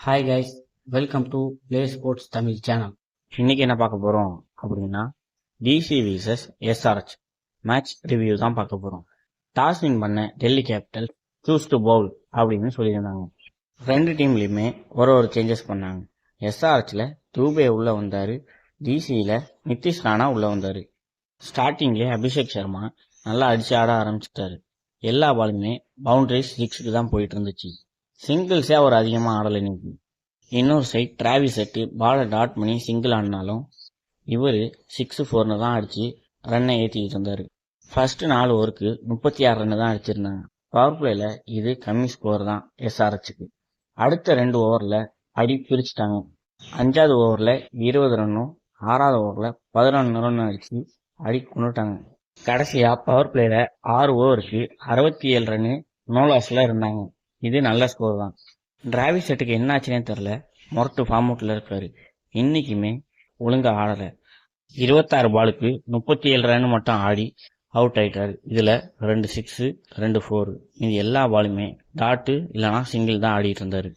Hi guys, welcome to play sports Tamil channel. இன்னைக்கு என்ன பார்க்க போறோம் அப்படின்னா DC versus SRH match review தான் பார்க்க போறோம். டாஸ் வின் பண்ண Delhi capital choose to bowl அப்படின்னு சொல்லியிருந்தாங்க. ரெண்டு டீம்லயுமே ஒரு சேஞ்சஸ் பண்ணாங்க. எஸ்ஆர்எச்ல தூபே உள்ள வந்தாரு, டிசியில நிதிஷ் ராணா உள்ள வந்தாரு. ஸ்டார்டிங்லேயே அபிஷேக் சர்மா நல்லா அடிச்சு ஆட ஆரம்பிச்சிட்டாரு. எல்லா பாலுமே பவுண்டரிஸ் 6க்கு தான் போயிட்டு இருந்துச்சு. சிங்கிள்ஸே அவர் அதிகமாக ஆடலை இன்னைக்கு. இன்னொரு சைட் டிராவிஸ் செட்டு பாலை டாட் பண்ணி சிங்கிள் ஆடினாலும் இவர் 6-4 தான் அடிச்சு ரன்னை ஏற்றிக்கிட்டு இருந்தார். ஃபர்ஸ்ட் 4 ஓவருக்கு 36 ரன்னு தான் அடிச்சிருந்தாங்க. பவர் பிளேல இது கம்மி ஸ்கோர் தான் எஸ்ஆர்எச்சுக்கு. அடுத்த 2 ஓவரில் அடி பிரிச்சுட்டாங்க. 5வது ஓவரில் 20 ரன்னும் 6வது ஓவரில் 11 ரன்னும் அடிச்சு அடி கொண்டுட்டாங்க. கடைசியா பவர் பிளேல 6 ஓவருக்கு 67 ரன்னு நோலாஸ்ல இருந்தாங்க. இது நல்ல ஸ்கோர் தான். டிராவிஸ் செட்டுக்கு என்ன ஆச்சுன்னே தெரில, மொரட்டு ஃபார்ம் அவுட்ல இருக்காரு. இன்னைக்குமே ஒழுங்கா ஆடலை. 26 பாலுக்கு 37 ரன் மட்டும் ஆடி அவுட் ஆயிட்டாரு. இதுல 2 6 2 4. இது எல்லா பாலுமே டாட்டு இல்லைனா சிங்கிள் தான் ஆடிட்டு இருந்தாரு.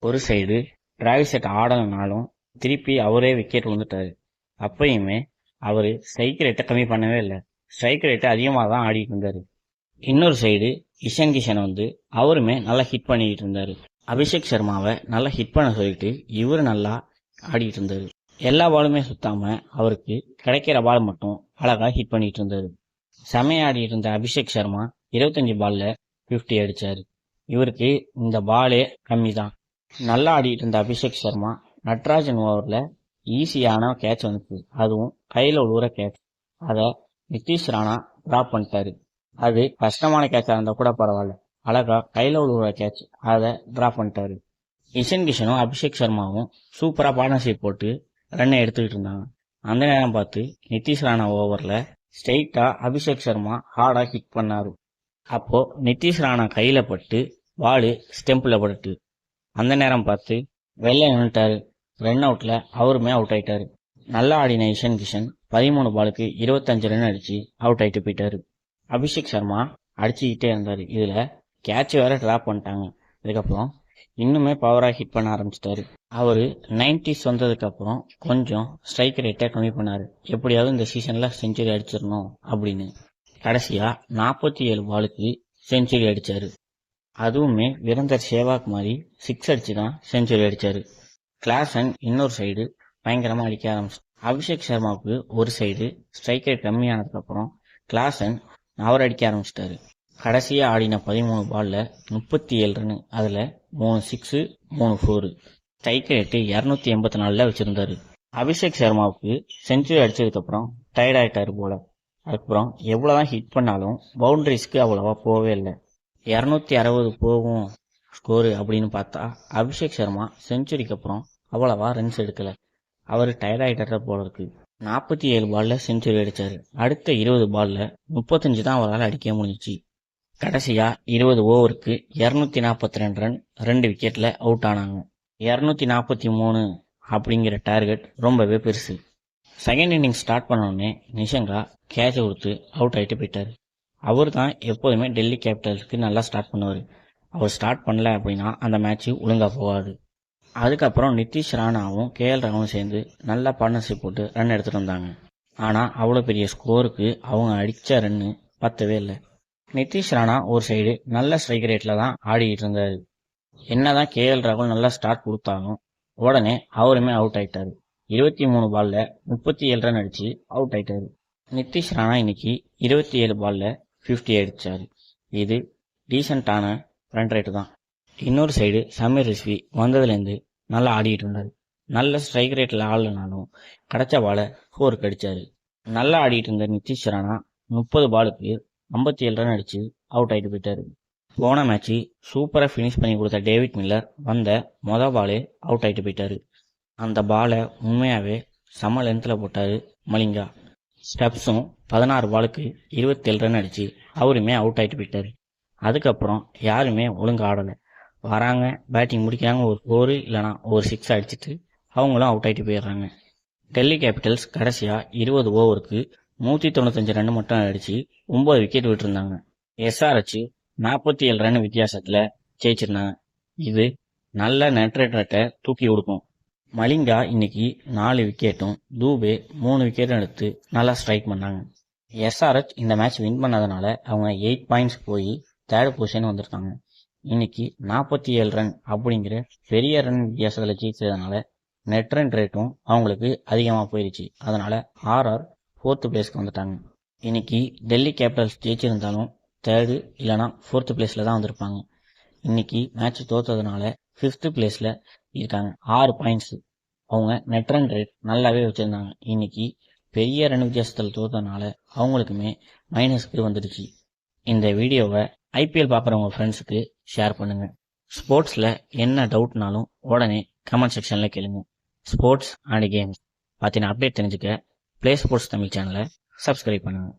ஒரு சைடு டிராவிஸ் செட் ஆடலைனாலும் திருப்பி அவரே விக்கெட் விழுந்துட்டாரு. அப்பயுமே அவரு ஸ்ட்ரைக் ரேட்டை கம்மி பண்ணவே இல்லை, ஸ்ட்ரைக் ரேட்டை அதிகமாக தான் ஆடிட்டு இருந்தாரு. இன்னொரு சைடு இஷன் கிஷன் அவருமே நல்லா ஹிட் பண்ணிக்கிட்டு இருந்தாரு. அபிஷேக் சர்மாவை நல்லா ஹிட் பண்ண சொல்லிட்டு இவரு நல்லா ஆடிட்டு இருந்தாரு. எல்லா பாலுமே சுத்தாம அவருக்கு கிடைக்கிற பால் மட்டும் அழகா ஹிட் பண்ணிட்டு இருந்தாரு. செமையா ஆடிட்டு இருந்த அபிஷேக் சர்மா 25 பால்ல 50 அடிச்சாரு. இவருக்கு இந்த பாலே கம்மி தான். நல்லா ஆடிட்டு இருந்த அபிஷேக் சர்மா நட்ராஜன் ஓவர்ல ஈஸியான கேட்ச் வந்துச்சு, அதுவும் கையில உழுவுற கேட்ச். அதை நிதிஷ் ராணா டிராப் பண்ணிட்டாரு. அது கஷ்டமான கேட்சா இருந்தா கூட பரவாயில்ல, அழகா கையில விழுவுற கேட்ச், அதை டிராப் பண்ணிட்டாரு. இஷன் கிஷனும் அபிஷேக் சர்மாவும் சூப்பரா பார்ட்னர்ஷிப் போட்டு ரன்னை எடுத்துக்கிட்டு இருந்தாங்க. அந்த நேரம் பார்த்து நிதிஷ் ராணா ஓவர்ல ஸ்ட்ரெயிட்டா அபிஷேக் சர்மா ஹார்டா ஹிட் பண்ணாரு. அப்போ நிதிஷ் ராணா கையில பட்டு பாலு ஸ்டெம்பில் பட்டு அந்த நேரம் பார்த்து வெளில நின்றுட்டாரு. ரன் அவுட்ல அவருமே அவுட் ஆயிட்டாரு. நல்லா ஆடின இஷன் கிஷன் 13 பாலுக்கு 25 ரன் அடிச்சு அவுட் ஆயிட்டு போயிட்டாரு. அபிஷேக் சர்மா அடிச்சுக்கிட்டே இருந்தாரு. இதுல கேட்ச் வேற டிராப் பண்ணிட்டாங்க. இதுக்கப்புறம் இன்னுமே பவரா ஹிட் பண்ண ஆரம்பிச்சிட்டாரு. அவரு 90s வந்ததுக்கு அப்புறம் கொஞ்சம் ஸ்ட்ரைக் ரேட்டை கம்மி பண்ணாரு, எப்படியாவது இந்த சீசன்ல செஞ்சுரி அடிச்சிடணும் அப்படின்னு. கடைசியா 47 பாலுக்கு செஞ்சுரி அடிச்சாரு. அதுவுமே வீரேந்தர் சேவாக் மாதிரி 6 அடிச்சு தான் செஞ்சுரி அடிச்சாரு. கிளாசன் இன்னொரு சைடு பயங்கரமா அடிக்க ஆரம்பிச்சு. அபிஷேக் சர்மாவுக்கு ஒரு சைடு ஸ்ட்ரைக் ரேட் கம்மியானதுக்கு அப்புறம் கிளாசன் அவர் அடிக்க ஆரம்பிச்சிட்டாரு. கடைசியா ஆடின 13 பால்ல 37 ரன், அதுல 3 6 3 4. ஸ்ட்ரைக் ரேட்டு 284 வச்சிருந்தாரு. அபிஷேக் சர்மாவுக்கு செஞ்சுரி அடிச்சதுக்கு அப்புறம் டயர்ட் ஆயிட்டாரு போல. அதுக்கப்புறம் எவ்வளவுதான் ஹிட் பண்ணாலும் பவுண்டரிஸ்க்கு அவ்வளவா போகவே இல்லை. 260 போகும் ஸ்கோரு அப்படின்னு பார்த்தா அபிஷேக் சர்மா செஞ்சுரிக்கு அப்புறம் அவ்வளவா ரன்ஸ் எடுக்கல. அவர் டயர்ட் ஆயிட்டார போல இருக்கு. 47 பால்ல செஞ்சுரி அடிச்சாரு. அடுத்த 20 பால்ல 35 தான் அவரால் அடிக்க முடிஞ்சிச்சு. கடைசியா 20 ஓவருக்கு 242 ரன் 2 விக்கெட்ல அவுட் ஆனாங்க. 243 அப்படிங்கிற டார்கெட் ரொம்பவே பெருசு. செகண்ட் இன்னிங் ஸ்டார்ட் பண்ணோடனே நிஷங்கா கேட்சை கொடுத்து அவுட் ஆயிட்டு போயிட்டாரு. அவர் தான் எப்போதுமே டெல்லி கேபிட்டல்ஸ்க்கு நல்லா ஸ்டார்ட் பண்ணுவார். அவர் ஸ்டார்ட் பண்ணல அப்படின்னா அந்த மேட்ச் ஒழுங்கா போகாது. அதுக்கப்புறம் நிதிஷ் ராணாவும் கேஎல் ராவும் சேர்ந்து நல்லா பார்ட்னர்ஷிப் போட்டு ரன் எடுத்துட்டு வந்தாங்க. ஆனால் அவ்வளோ பெரிய ஸ்கோருக்கு அவங்க அடித்த ரன்னு பத்தவே இல்லை. நிதிஷ் ராணா ஒரு சைடு நல்ல ஸ்ட்ரைக் ரேட்ல தான் ஆடிக்கிட்டு இருந்தாரு. என்னதான் கேஎல் ராகுல் நல்லா ஸ்டார்ட் கொடுத்தாலும் உடனே அவருமே அவுட் ஆயிட்டாரு. 23 பால்ல 37 ரன் அடிச்சு அவுட் ஆயிட்டாரு. நிதிஷ் ராணா இன்னைக்கு 27 பால்ல 50 அடிச்சாரு. இது டீசெண்டான ரன் ரேட்டு தான். இன்னொரு சைடு சமீர் ரிஸ்வி வந்ததுலேருந்து நல்லா ஆடிட்டு இருந்தாரு. நல்ல ஸ்ட்ரைக் ரேட்ல ஆடலனாலும் கிடைச்ச பாலை 4க்கு அடிச்சாரு. நல்லா ஆடிட்டு இருந்த நிதிஷ் ராணா 30 பாலுக்கு 57 ரன் அடிச்சு அவுட் ஆயிட்டு போயிட்டாரு. போன மேட்ச் சூப்பரா பினிஷ் பண்ணி கொடுத்த டேவிட் மில்லர் வந்த பாலே அவுட் ஆயிட்டு போயிட்டாரு. அந்த பாலை உண்மையாவே சம லென்த்ல போட்டாரு மலிங்கா. ஸ்டெப்ஸும் 16 பாலுக்கு 27 ரன் அடிச்சு அவருமே அவுட் ஆயிட்டு போயிட்டாரு. அதுக்கப்புறம் யாருமே ஒழுங்கு ஆடலை. வராங்க, பேட்டிங் முடிக்கிறாங்க, ஒரு 4 இல்லைனா ஒரு 6 அடிச்சுட்டு அவங்களும் அவுட் ஆகிட்டு போயிடுறாங்க. டெல்லி கேபிட்டல்ஸ் கடைசியா 20 ஓவருக்கு 195 ரன் மட்டும் அடிச்சு 9 விக்கெட் விட்டுருந்தாங்க. எஸ்ஆர்எச் 47 ரன் வித்தியாசத்துல ஜெயிச்சிருந்தாங்க. இது நல்ல நெட் ரேட்டை தூக்கி கொடுக்கும். மலிங்கா இன்னைக்கு 4 விக்கெட்டும் தூபே 3 விக்கெட்டும் எடுத்து நல்லா ஸ்ட்ரைக் பண்ணாங்க. எஸ்ஆர்எச் இந்த மேட்ச் வின் பண்ணதுனால அவங்க 8 பாயிண்ட்ஸ் போய் 3rd பொசிஷன் வந்திருக்காங்க. இன்னைக்கு 47 ரன் அப்படிங்கிற பெரிய ரன் வித்தியாசத்தில் ஜெயிச்சதுனால நெட் ரன் ரேட்டும் அவங்களுக்கு அதிகமாக போயிருச்சு. அதனால ஆர்ஆர் 4th பிளேஸ்க்கு வந்துட்டாங்க. இன்னைக்கு டெல்லி கேபிட்டல்ஸ் ஜெயிச்சிருந்தாலும் 3rd இல்லைனா 4th பிளேஸ்ல தான் வந்திருப்பாங்க. இன்னைக்கு மேட்ச் தோத்ததுனால 5th பிளேஸ்ல இருக்காங்க. 6 பாயிண்ட்ஸ். அவங்க நெட் ரன் ரேட் நல்லாவே வச்சிருந்தாங்க. இன்னைக்கு பெரிய ரன் வித்தியாசத்தில் தோத்ததுனால அவங்களுக்குமே மைனஸ்க்கு வந்துடுச்சு. இந்த வீடியோவை ஐபிஎல் பார்க்குறவங்க ஃப்ரெண்ட்ஸுக்கு ஷேர் பண்ணுங்க. ஸ்போர்ட்ஸில் என்ன டவுட்னாலும் உடனே கமெண்ட் செக்ஷனில் கேளுங்க. ஸ்போர்ட்ஸ் அண்ட் கேம்ஸ் பற்றின அப்டேட் தெரிஞ்சுக்க ப்ளே ஸ்போர்ட்ஸ் தமிழ் சேனலை சப்ஸ்கிரைப் பண்ணுங்க.